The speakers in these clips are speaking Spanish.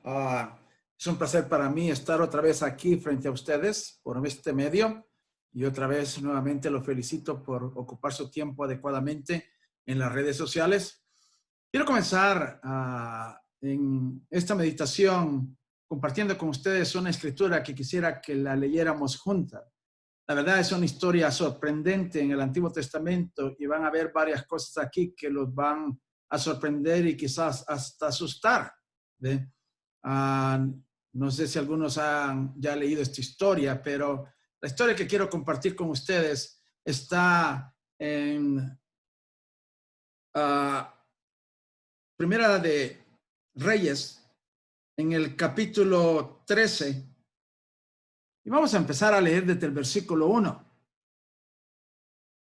Ah, es un placer para mí estar otra vez aquí frente a ustedes por este medio y otra vez nuevamente los felicito por ocupar su tiempo adecuadamente en las redes sociales. Quiero comenzar en esta meditación compartiendo con ustedes una escritura que quisiera que la leyéramos juntas. La verdad es una historia sorprendente en el Antiguo Testamento y van a ver varias cosas aquí que los van a sorprender y quizás hasta asustar. ¿Ve? Uh, no sé si algunos han ya leído esta historia, pero la historia que quiero compartir con ustedes está en Primera de Reyes, en el capítulo 13. Y vamos a empezar a leer desde el versículo 1.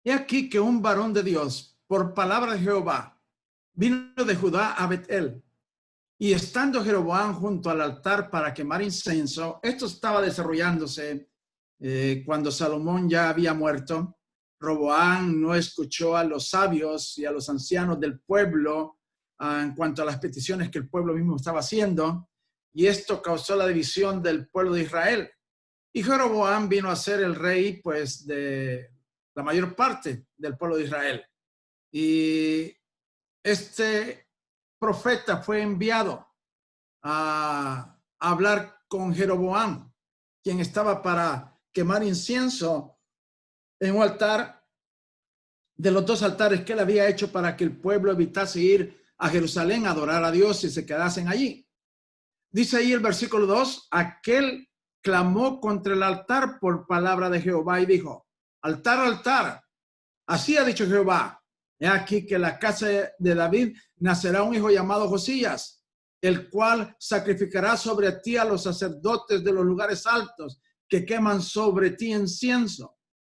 He aquí que un varón de Dios, por palabra de Jehová, vino de Judá a Betel. Y estando Jeroboam junto al altar para quemar incienso, esto estaba desarrollándose cuando Salomón ya había muerto. Roboam no escuchó a los sabios y a los ancianos del pueblo en cuanto a las peticiones que el pueblo mismo estaba haciendo, y esto causó la división del pueblo de Israel. Y Jeroboam vino a ser el rey, pues, de la mayor parte del pueblo de Israel. Y este profeta fue enviado a hablar con Jeroboam, quien estaba para quemar incienso en un altar de los dos altares que él había hecho para que el pueblo evitase ir a Jerusalén a adorar a Dios y se quedasen allí. Dice ahí el versículo 2, aquel clamó contra el altar por palabra de Jehová y dijo, altar, altar, así ha dicho Jehová, he aquí que en la casa de David nacerá un hijo llamado Josías, el cual sacrificará sobre ti a los sacerdotes de los lugares altos que queman sobre ti incienso,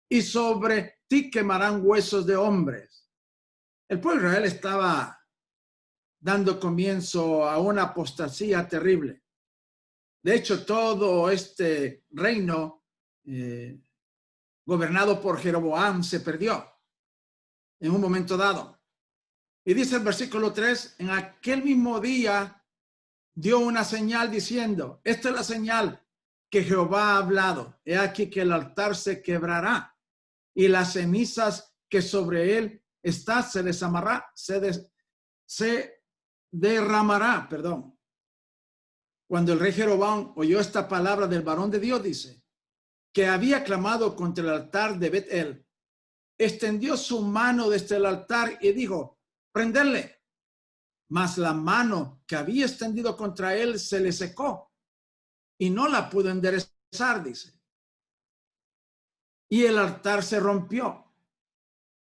y sobre ti quemarán huesos de hombres. El pueblo de Israel estaba dando comienzo a una apostasía terrible. De hecho, todo este reino gobernado por Jeroboam se perdió en un momento dado. Y dice el versículo 3, en aquel mismo día dio una señal diciendo, esta es la señal que Jehová ha hablado. He aquí que el altar se quebrará y las cenizas que sobre él está se derramará, perdón. Cuando el rey Jeroboam oyó esta palabra del varón de Dios, dice, que había clamado contra el altar de Betel, extendió su mano desde el altar y dijo, prenderle. Mas la mano que había extendido contra él se le secó y no la pudo enderezar, dice. Y el altar se rompió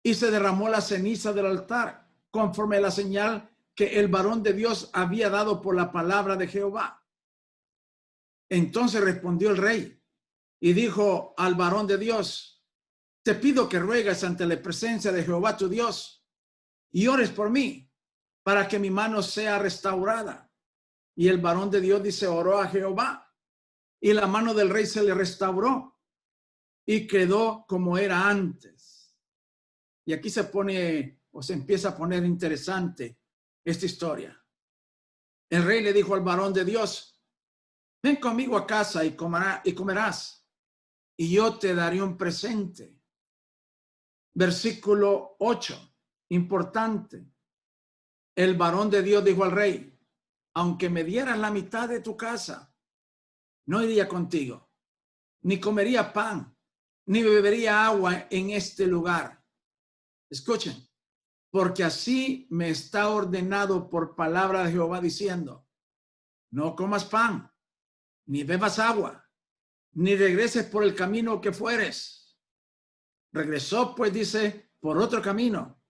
y se derramó la ceniza del altar, conforme a la señal que el varón de Dios había dado por la palabra de Jehová. Entonces respondió el rey y dijo al varón de Dios, te pido que ruegues ante la presencia de Jehová tu Dios y ores por mí, para que mi mano sea restaurada. Y el varón de Dios dice, oró a Jehová, y la mano del rey se le restauró y quedó como era antes. Y aquí se pone, o se empieza a poner interesante esta historia. El rey le dijo al varón de Dios, ven conmigo a casa y comerás, y yo te daré un presente. Versículo 8, importante. El varón de Dios dijo al rey, aunque me dieras la mitad de tu casa, no iría contigo, ni comería pan, ni bebería agua en este lugar. Escuchen, porque así me está ordenado por palabra de Jehová diciendo, no comas pan, ni bebas agua, ni regreses por el camino que fueres. Regresó, pues, dice, por otro camino,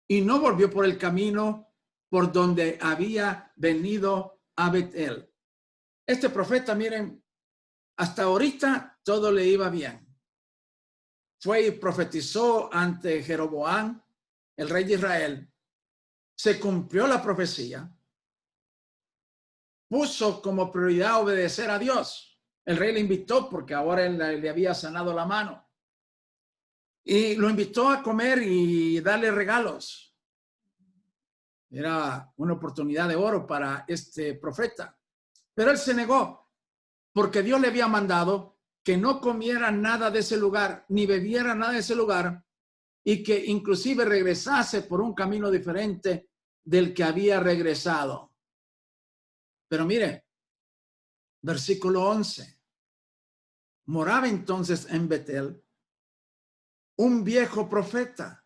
y no volvió por el camino por donde había venido a Betel. Este profeta, miren, hasta ahorita todo le iba bien. Fue y profetizó ante Jeroboam, el rey de Israel. Se cumplió la profecía. Puso como prioridad obedecer a Dios. El rey le invitó porque ahora él le había sanado la mano. Y lo invitó a comer y darle regalos. Era una oportunidad de oro para este profeta. Pero él se negó porque Dios le había mandado que no comiera nada de ese lugar, ni bebiera nada de ese lugar, y que inclusive regresase por un camino diferente del que había regresado. Pero mire, versículo 11. Moraba entonces en Betel un viejo profeta,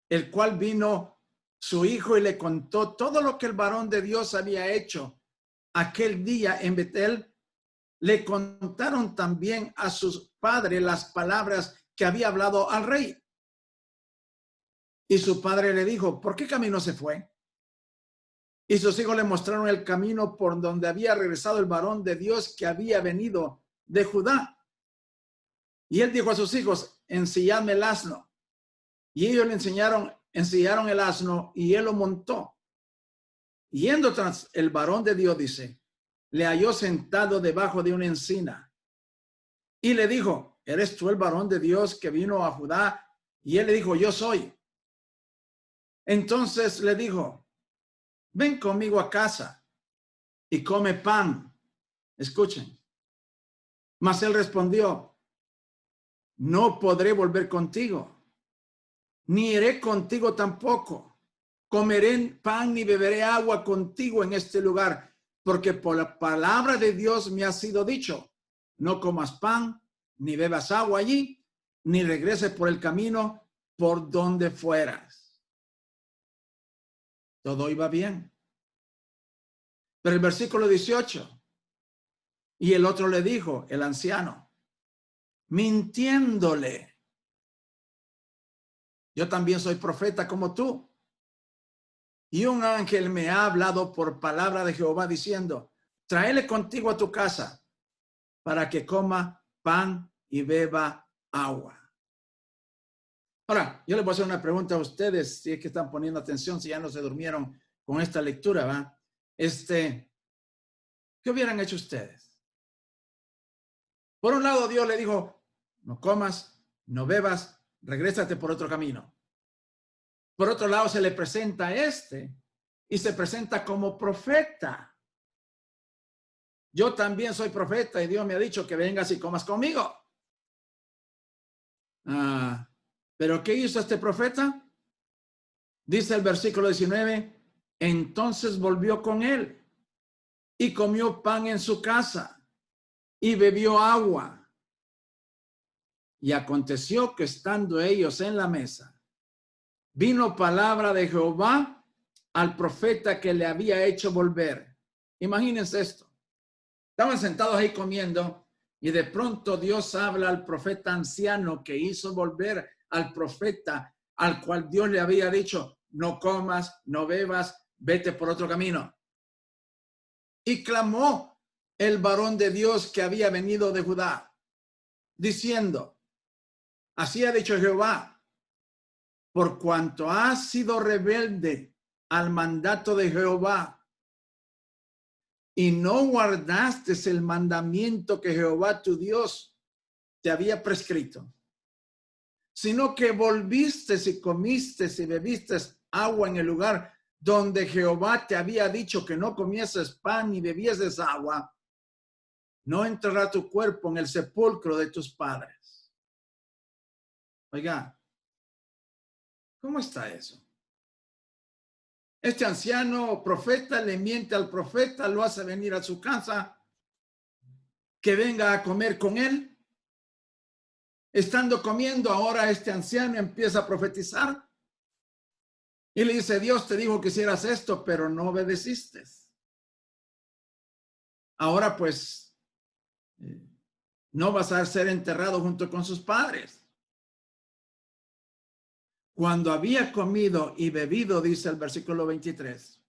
el cual vino su hijo y le contó todo lo que el varón de Dios había hecho aquel día en Betel. Le contaron también a sus padres las palabras que había hablado al rey. Y su padre le dijo, ¿por qué camino se fue? Y sus hijos le mostraron el camino por donde había regresado el varón de Dios que había venido de Judá. Y él dijo a sus hijos, ensilladme el asno. Y ellos le ensillaron el asno y él lo montó. Yendo tras el varón de Dios, dice, le halló sentado debajo de una encina. Y le dijo, ¿eres tú el varón de Dios que vino a Judá? Y él le dijo, yo soy. Entonces le dijo, ven conmigo a casa y come pan. Escuchen. Mas él respondió, no podré volver contigo, ni iré contigo tampoco. Comeré pan ni beberé agua contigo en este lugar, porque por la palabra de Dios me ha sido dicho, no comas pan, ni bebas agua allí, ni regreses por el camino por donde fueras. Todo iba bien. Pero el versículo 18, y el otro le dijo, el anciano, mintiéndole, yo también soy profeta como tú. Y un ángel me ha hablado por palabra de Jehová diciendo, tráele contigo a tu casa para que coma pan y beba agua. Ahora, yo les voy a hacer una pregunta a ustedes, si es que están poniendo atención, si ya no se durmieron con esta lectura, ¿va? ¿Qué hubieran hecho ustedes? Por un lado, Dios le dijo, no comas, no bebas, regrésate por otro camino. Por otro lado, se le presenta a y se presenta como profeta. Yo también soy profeta y Dios me ha dicho que vengas y comas conmigo. ¿Pero qué hizo este profeta? Dice el versículo 19, entonces volvió con él y comió pan en su casa y bebió agua. Y aconteció que estando ellos en la mesa, vino palabra de Jehová al profeta que le había hecho volver. Imagínense esto. Estaban sentados ahí comiendo y de pronto Dios habla al profeta anciano que hizo volver al profeta al cual Dios le había dicho, no comas, no bebas, vete por otro camino. Y clamó el varón de Dios que había venido de Judá, diciendo, así ha dicho Jehová, por cuanto has sido rebelde al mandato de Jehová y no guardaste el mandamiento que Jehová tu Dios te había prescrito, sino que volviste y comiste y bebiste agua en el lugar donde Jehová te había dicho que no comieses pan ni bebieses agua, no entrará tu cuerpo en el sepulcro de tus padres. Oiga, ¿cómo está eso? Este anciano profeta le miente al profeta, lo hace venir a su casa, que venga a comer con él. Estando comiendo, ahora este anciano empieza a profetizar y le dice, Dios te dijo que hicieras esto, pero no obedeciste. Ahora pues no vas a ser enterrado junto con sus padres. Cuando había comido y bebido, dice el versículo 23,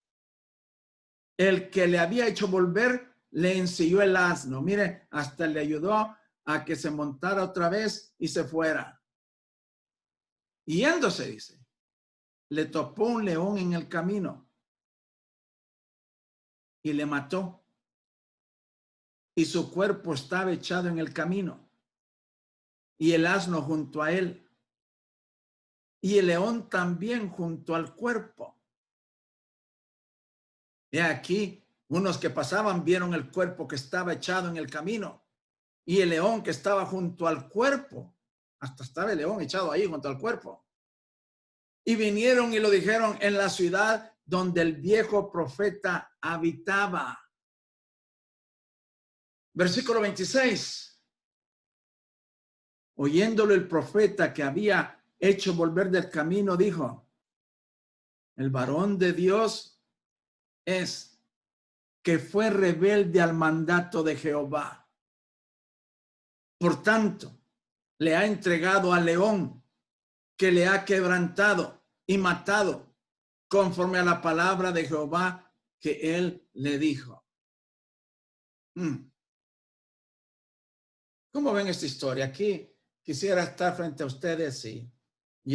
el que le había hecho volver le ensilló el asno. Mire, hasta le ayudó a que se montara otra vez y se fuera. Y yéndose, dice, le topó un león en el camino y le mató. Y su cuerpo estaba echado en el camino y el asno junto a él y el león también junto al cuerpo. He aquí Unos que pasaban vieron el cuerpo que estaba echado en el camino y el león que estaba junto al cuerpo. Hasta estaba el león echado ahí junto al cuerpo. Y vinieron y lo dijeron en la ciudad donde el viejo profeta habitaba. Versículo 26. Oyéndolo el profeta que había hecho volver del camino, dijo: el varón de Dios es que fue rebelde al mandato de Jehová. Por tanto, le ha entregado al león, que le ha quebrantado y matado, conforme a la palabra de Jehová que él le dijo. ¿Cómo ven esta historia? Aquí quisiera estar frente a ustedes y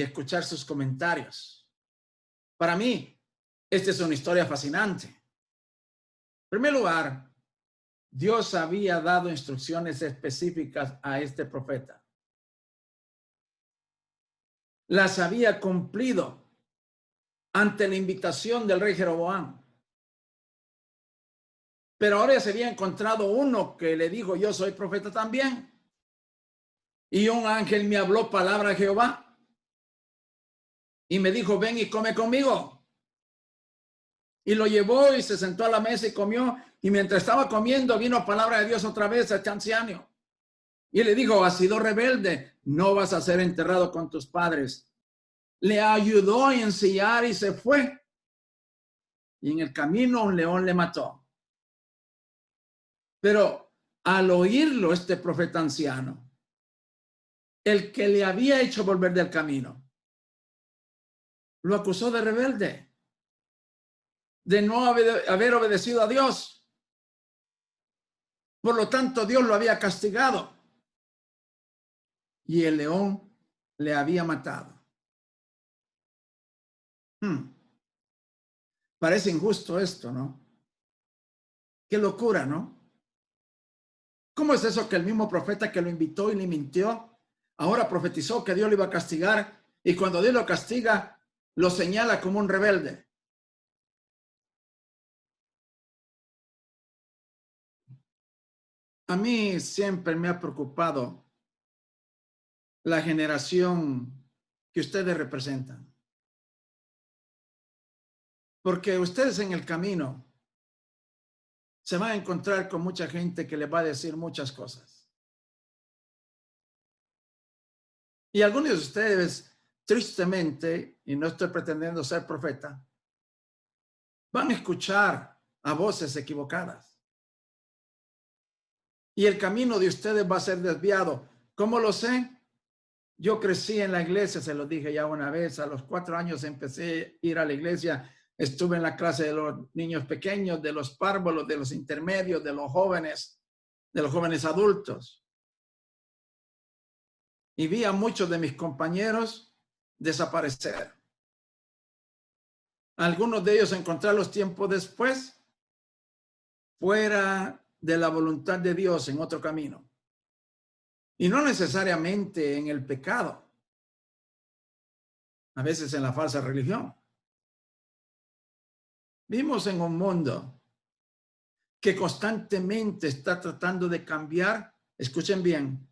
escuchar sus comentarios. Para mí, esta es una historia fascinante. En primer lugar, Dios había dado instrucciones específicas a este profeta. Las había cumplido ante la invitación del rey Jeroboam. Pero ahora se había encontrado uno que le dijo: yo soy profeta también. Y un ángel me habló palabra de Jehová y me dijo: ven y come conmigo. Y lo llevó y se sentó a la mesa y comió. Y mientras estaba comiendo, vino palabra de Dios otra vez a este anciano. Y le dijo: has sido rebelde, no vas a ser enterrado con tus padres. Le ayudó a ensillar y se fue. Y en el camino un león le mató. Pero al oírlo este profeta anciano, el que le había hecho volver del camino, lo acusó de rebelde, de no haber obedecido a Dios. Por lo tanto, Dios lo había castigado y el león le había matado. Parece injusto esto, ¿no? Qué locura, ¿no? ¿Cómo es eso que el mismo profeta que lo invitó y le mintió, ahora profetizó que Dios lo iba a castigar, y cuando Dios lo castiga, lo señala como un rebelde? A mí siempre me ha preocupado la generación que ustedes representan. Porque ustedes en el camino se van a encontrar con mucha gente que les va a decir muchas cosas. Y algunos de ustedes, tristemente, y no estoy pretendiendo ser profeta, van a escuchar a voces equivocadas. Y el camino de ustedes va a ser desviado. ¿Cómo lo sé? Yo crecí en la iglesia, se lo dije ya una vez, a los 4 años empecé a ir a la iglesia. Estuve en la clase de los niños pequeños, de los párvulos, de los intermedios, de los jóvenes adultos. Y vi a muchos de mis compañeros desaparecer. Algunos de ellos encontrarlos tiempo después, fuera de la voluntad de Dios, en otro camino. Y no necesariamente en el pecado, a veces en la falsa religión. Vivimos en un mundo que constantemente está tratando de cambiar, escuchen bien,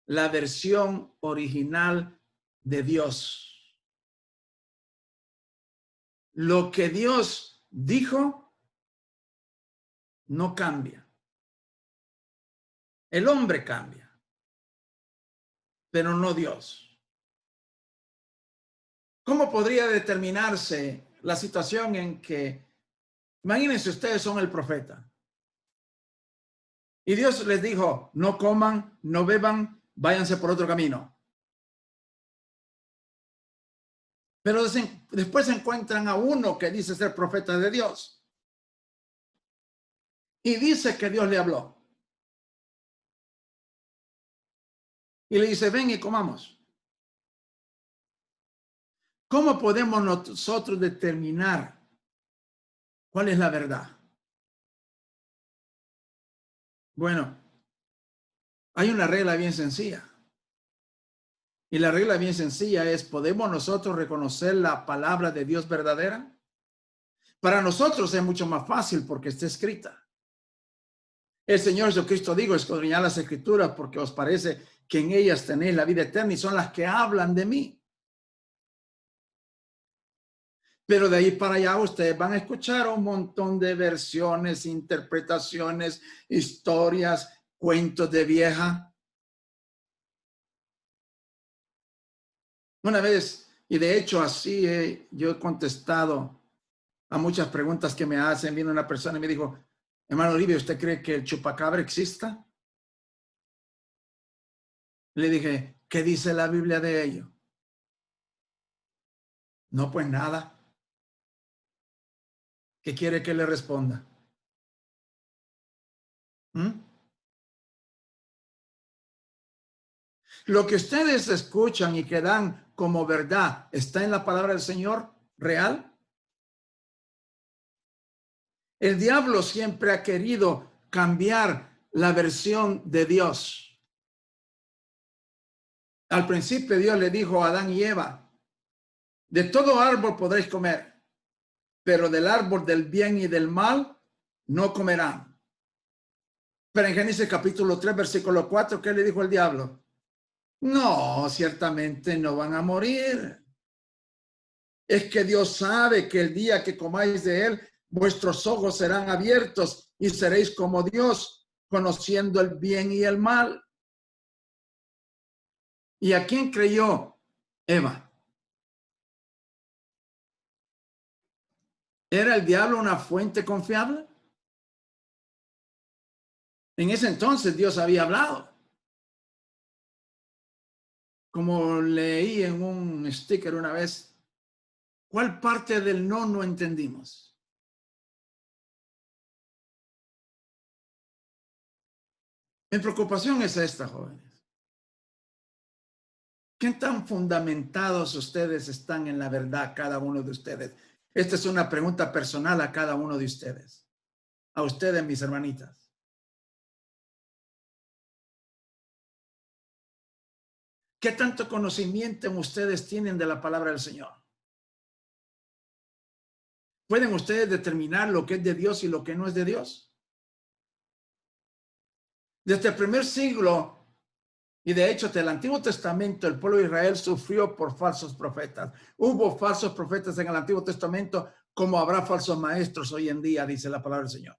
la versión original de Dios. Lo que Dios dijo no cambia. El hombre cambia, pero no Dios. ¿Cómo podría determinarse la situación en que, imagínense, ustedes son el profeta y Dios les dijo: no coman, no beban, váyanse por otro camino? Pero después se encuentran a uno que dice ser profeta de Dios y dice que Dios le habló y le dice: ven y comamos. ¿Cómo podemos nosotros determinar cuál es la verdad? Bueno, hay una regla bien sencilla. Y la regla bien sencilla es: ¿podemos nosotros reconocer la palabra de Dios verdadera? Para nosotros es mucho más fácil porque está escrita. El Señor Jesucristo dijo, escudriñad las Escrituras porque os parece que en ellas tenéis la vida eterna y son las que hablan de mí. Pero de ahí para allá ustedes van a escuchar un montón de versiones, interpretaciones, historias, cuentos de vieja. Una vez, y de hecho así yo he contestado a muchas preguntas que me hacen. Vino una persona y me dijo, hermano Olivia, ¿usted cree que el chupacabra exista? Le dije, ¿qué dice la Biblia de ello? No, pues nada. ¿Qué quiere que le responda? ¿Mm? Lo que ustedes escuchan y que dan como verdad, ¿está en la palabra del Señor real? El diablo siempre ha querido cambiar la versión de Dios. Al principio Dios le dijo a Adán y Eva, de todo árbol podréis comer, pero del árbol del bien y del mal no comerán. Pero en Génesis capítulo 3, versículo 4, ¿qué le dijo el diablo? No, ciertamente no van a morir. Es que Dios sabe que el día que comáis de él, vuestros ojos serán abiertos y seréis como Dios, conociendo el bien y el mal. ¿Y a quién creyó Eva? ¿Era el diablo una fuente confiable? En ese entonces Dios había hablado. Como leí en un sticker una vez, ¿cuál parte del no entendimos? Mi preocupación es esta, jóvenes. ¿Qué tan fundamentados ustedes están en la verdad, cada uno de ustedes? Esta es una pregunta personal a cada uno de ustedes. A ustedes, mis hermanitas. ¿Qué tanto conocimiento ustedes tienen de la palabra del Señor? ¿Pueden ustedes determinar lo que es de Dios y lo que no es de Dios? Desde el primer siglo, y de hecho, del Antiguo Testamento, el pueblo de Israel sufrió por falsos profetas. Hubo falsos profetas en el Antiguo Testamento, como habrá falsos maestros hoy en día, dice la palabra del Señor.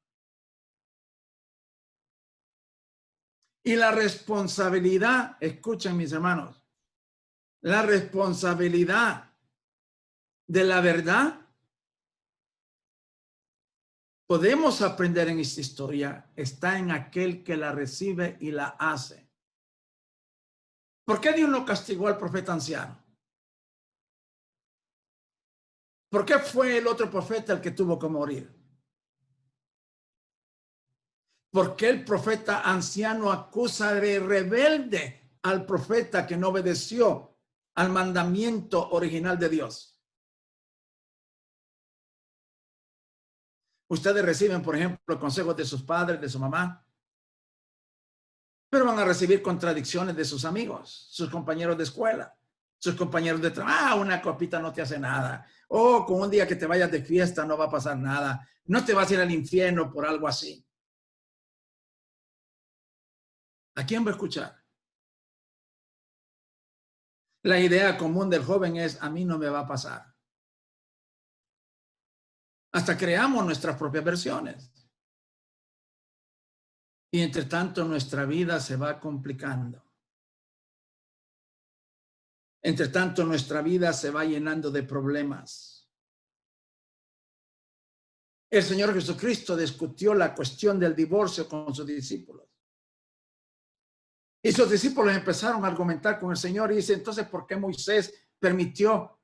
Y la responsabilidad, escuchen mis hermanos, la responsabilidad de la verdad, podemos aprender en esta historia, está en aquel que la recibe y la hace. ¿Por qué Dios no castigó al profeta anciano? ¿Por qué fue el otro profeta el que tuvo que morir? ¿Por qué el profeta anciano acusa de rebelde al profeta que no obedeció al mandamiento original de Dios? Ustedes reciben, por ejemplo, consejos de sus padres, de su mamá, pero van a recibir contradicciones de sus amigos, sus compañeros de escuela, sus compañeros de trabajo. Una copita no te hace nada. O con un día que te vayas de fiesta no va a pasar nada. No te vas a ir al infierno por algo así. ¿A quién va a escuchar? La idea común del joven es, a mí no me va a pasar. Hasta creamos nuestras propias versiones. Y entre tanto nuestra vida se va complicando. Entre tanto nuestra vida se va llenando de problemas. El Señor Jesucristo discutió la cuestión del divorcio con sus discípulos. Y sus discípulos empezaron a argumentar con el Señor y dice, entonces, ¿por qué Moisés permitió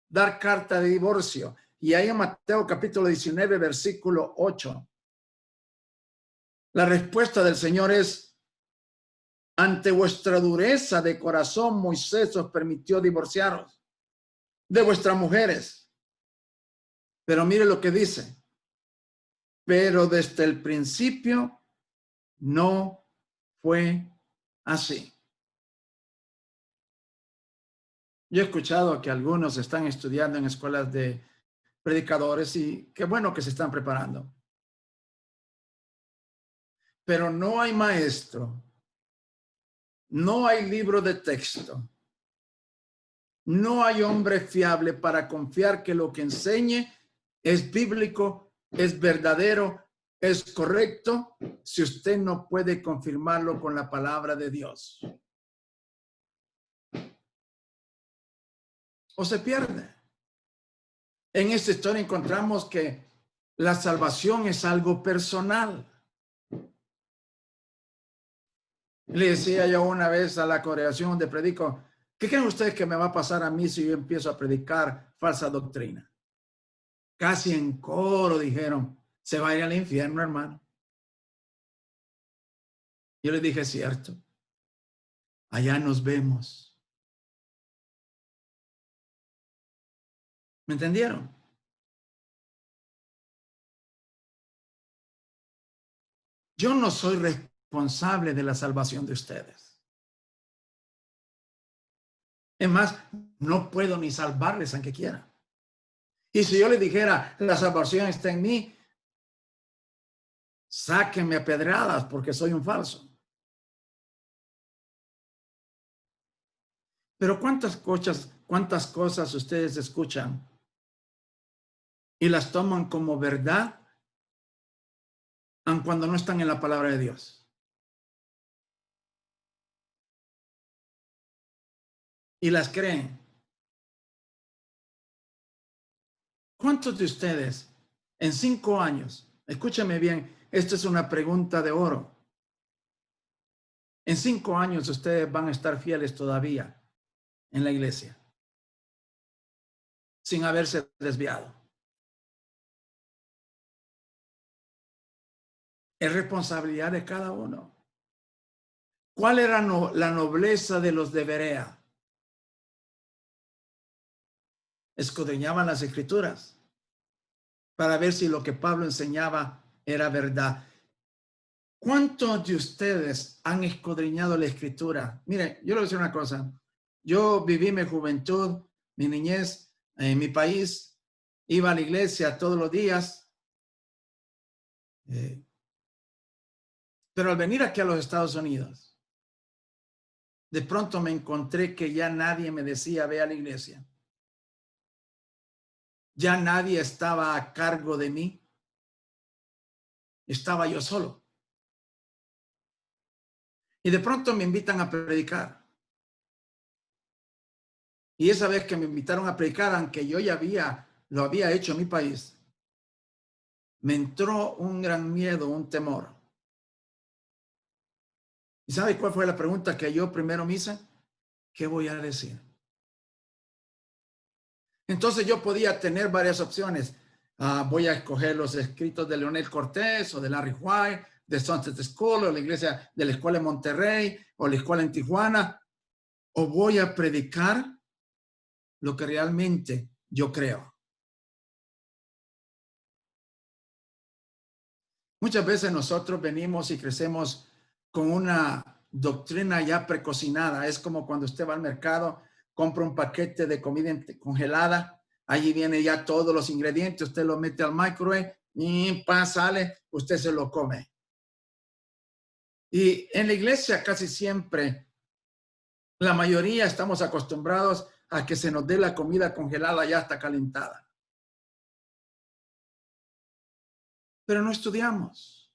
dar carta de divorcio? Y ahí en Mateo capítulo 19, versículo 8, la respuesta del Señor es, ante vuestra dureza de corazón, Moisés os permitió divorciaros de vuestras mujeres. Pero mire lo que dice, pero desde el principio no fue así. Yo he escuchado que algunos están estudiando en escuelas de predicadores y qué bueno que se están preparando. Pero no hay maestro, no hay libro de texto, no hay hombre fiable para confiar que lo que enseñe es bíblico, es verdadero, es correcto, si usted no puede confirmarlo con la palabra de Dios. O se pierde. En esta historia encontramos que la salvación es algo personal. Le decía yo una vez a la congregación donde predico, ¿qué creen ustedes que me va a pasar a mí si yo empiezo a predicar falsa doctrina? Casi en coro dijeron, se va a ir al infierno, hermano. Yo les dije, cierto, allá nos vemos. ¿Me entendieron? Yo no soy responsable de la salvación de ustedes. Es más, no puedo ni salvarles aunque quiera. Y si yo les dijera, la salvación está en mí, sáquenme a pedradas porque soy un falso. Pero cuántas cosas ustedes escuchan y las toman como verdad, aun cuando no están en la palabra de Dios. Y las creen. ¿Cuántos de ustedes en 5 años, escúchame bien, esta es una pregunta de oro, en 5 años ustedes van a estar fieles todavía en la iglesia, sin haberse desviado? Es responsabilidad de cada uno. ¿Cuál era la nobleza de los de Berea? Escudriñaban las escrituras para ver si lo que Pablo enseñaba era verdad. ¿Cuántos de ustedes han escudriñado la escritura? Mire, yo le voy a decir una cosa. Yo viví mi juventud, mi niñez en mi país, iba a la iglesia todos los días, pero al venir aquí a los Estados Unidos, de pronto me encontré que ya nadie me decía, ve a la iglesia. Ya nadie estaba a cargo de mí. Estaba yo solo. Y de pronto me invitan a predicar. Y esa vez que me invitaron a predicar, aunque yo ya lo había hecho en mi país, me entró un gran miedo, un temor. ¿Y sabe cuál fue la pregunta que yo primero me hice? ¿Qué voy a decir? Entonces yo podía tener varias opciones. Voy a escoger los escritos de Leonel Cortés o de Larry White, de Sunset School o la iglesia de la escuela en Monterrey o la escuela en Tijuana, o voy a predicar lo que realmente yo creo. Muchas veces nosotros venimos y crecemos con una doctrina ya precocinada. Es como cuando usted va al mercado, compra un paquete de comida congelada, allí viene ya todos los ingredientes, usted lo mete al microwave y sale, usted se lo come. Y en la iglesia casi siempre, la mayoría estamos acostumbrados a que se nos dé la comida congelada ya está calentada. Pero no estudiamos.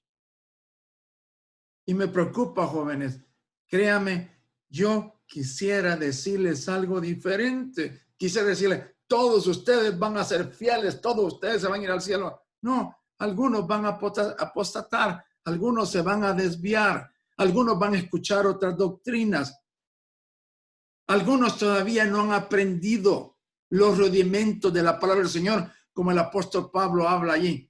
Y me preocupa, jóvenes. Créame, yo quisiera decirles algo diferente. Quisiera decirles, todos ustedes van a ser fieles, todos ustedes se van a ir al cielo. No, algunos van a apostatar, algunos se van a desviar, algunos van a escuchar otras doctrinas. Algunos todavía no han aprendido los rudimentos de la palabra del Señor, como el apóstol Pablo habla allí.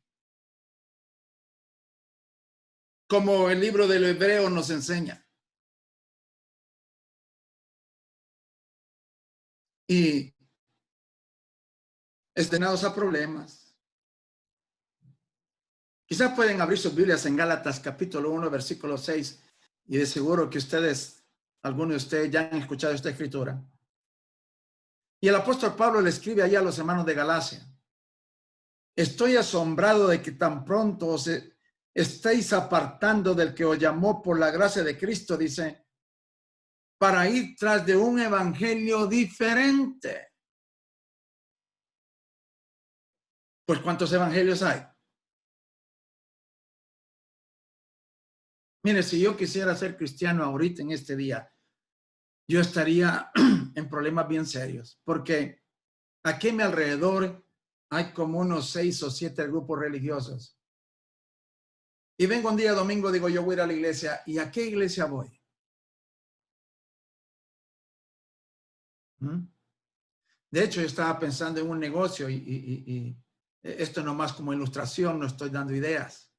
Como el libro del Hebreo nos enseña. Y destinados a problemas. Quizás pueden abrir sus Biblias en Gálatas capítulo 1, versículo 6, y de seguro que algunos de ustedes ya han escuchado esta escritura. Y el apóstol Pablo le escribe allá a los hermanos de Galacia. Estoy asombrado de que tan pronto os estéis apartando del que os llamó por la gracia de Cristo, dice, para ir tras de un evangelio diferente. Pues ¿cuántos evangelios hay? Mire, si yo quisiera ser cristiano ahorita en este día, yo estaría en problemas bien serios, porque aquí a mi alrededor hay como unos 6 o 7 grupos religiosos. Y vengo un día domingo, digo, yo voy a ir a la iglesia. ¿Y a qué iglesia voy? ¿Mm? De hecho, yo estaba pensando en un negocio y esto nomás como ilustración, no estoy dando ideas.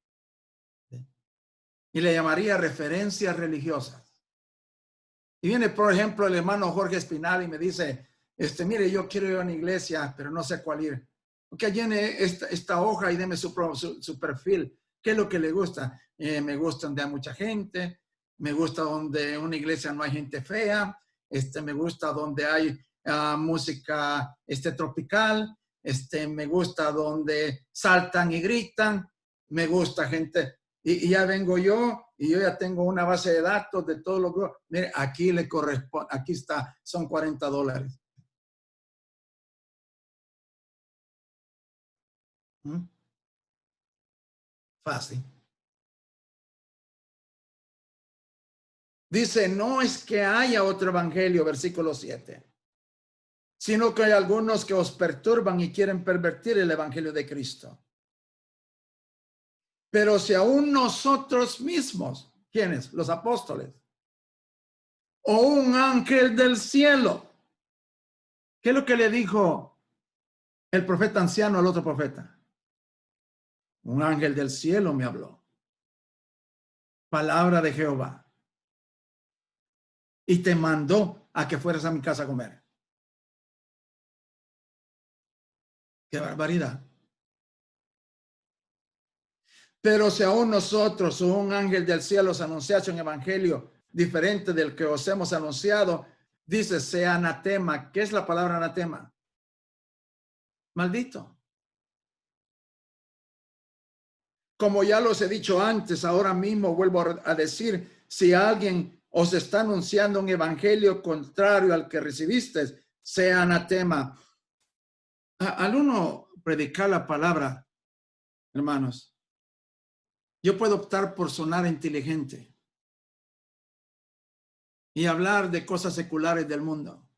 Y le llamaría referencias religiosas. Y viene, por ejemplo, el hermano Jorge Espinal y me dice, mire, yo quiero ir a una iglesia, pero no sé cuál ir. Que llene esta hoja y deme su perfil. ¿Qué es lo que le gusta? Me gusta donde hay mucha gente, me gusta donde una iglesia no hay gente fea, me gusta donde hay música tropical, me gusta donde saltan y gritan, me gusta gente. Y ya vengo yo y yo ya tengo una base de datos de todos los grupos. Mire, aquí le corresponde, aquí está, son $40. ¿Mm? Fácil. Dice, no es que haya otro evangelio, versículo 7, sino que hay algunos que os perturban y quieren pervertir el evangelio de Cristo. Pero si aún nosotros mismos, ¿quiénes? Los apóstoles, o un ángel del cielo, ¿qué es lo que le dijo el profeta anciano al otro profeta? Un ángel del cielo me habló. Palabra de Jehová. Y te mandó a que fueras a mi casa a comer. ¡Qué barbaridad! Pero si aún nosotros o un ángel del cielo os anunciase un evangelio diferente del que os hemos anunciado, dice, sea anatema. ¿Qué es la palabra anatema? Maldito. Como ya los he dicho antes, ahora mismo vuelvo a decir, si alguien os está anunciando un evangelio contrario al que recibiste, sea anatema. Al uno predicar la palabra, hermanos, yo puedo optar por sonar inteligente y hablar de cosas seculares del mundo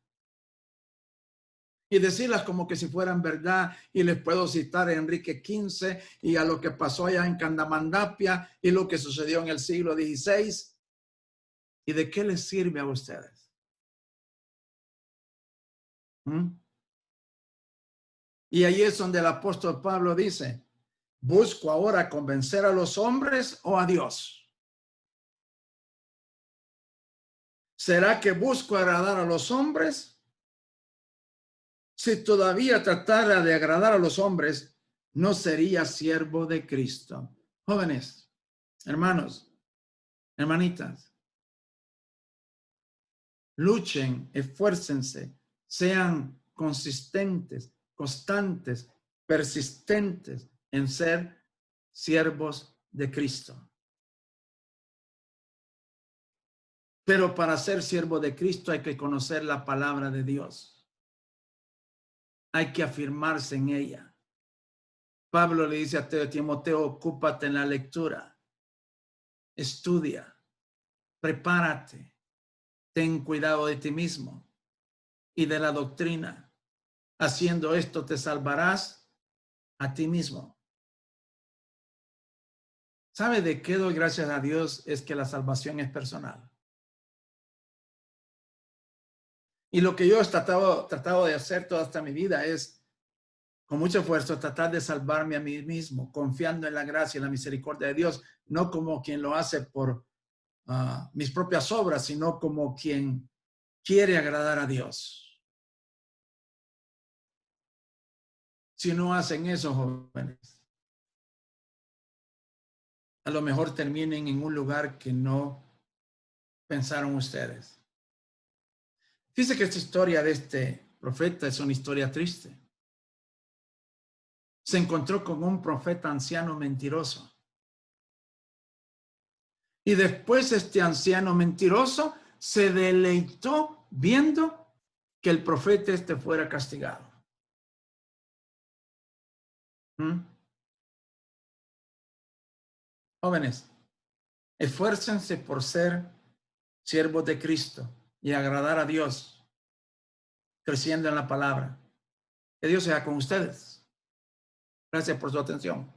y decirlas como que si fueran verdad, y les puedo citar a Enrique XV y a lo que pasó allá en Candamandapia y lo que sucedió en el siglo XVI. ¿Y de qué les sirve a ustedes? ¿Mm? Y ahí es donde el apóstol Pablo dice, ¿busco ahora convencer a los hombres o a Dios? ¿Será que busco agradar a los hombres? Si todavía tratara de agradar a los hombres, no sería siervo de Cristo. Jóvenes, hermanos, hermanitas, luchen, esfuércense, sean consistentes, constantes, persistentes en ser siervos de Cristo. Pero para ser siervo de Cristo hay que conocer la palabra de Dios. Hay que afirmarse en ella. Pablo le dice a Timoteo, ocúpate en la lectura, estudia, prepárate, ten cuidado de ti mismo y de la doctrina. Haciendo esto te salvarás a ti mismo. ¿Sabe de qué doy gracias a Dios? Es que la salvación es personal. Y lo que yo he tratado de hacer toda esta mi vida es, con mucho esfuerzo, tratar de salvarme a mí mismo, confiando en la gracia y la misericordia de Dios, no como quien lo hace por mis propias obras, sino como quien quiere agradar a Dios. Si no hacen eso, jóvenes, a lo mejor terminen en un lugar que no pensaron ustedes. Fíjense que esta historia de este profeta es una historia triste. se encontró con un profeta anciano mentiroso. Y después este anciano mentiroso se deleitó viendo que el profeta fuera castigado. Jóvenes, esfuércense por ser siervos de Cristo y agradar a Dios, creciendo en la palabra. Que Dios sea con ustedes. Gracias por su atención.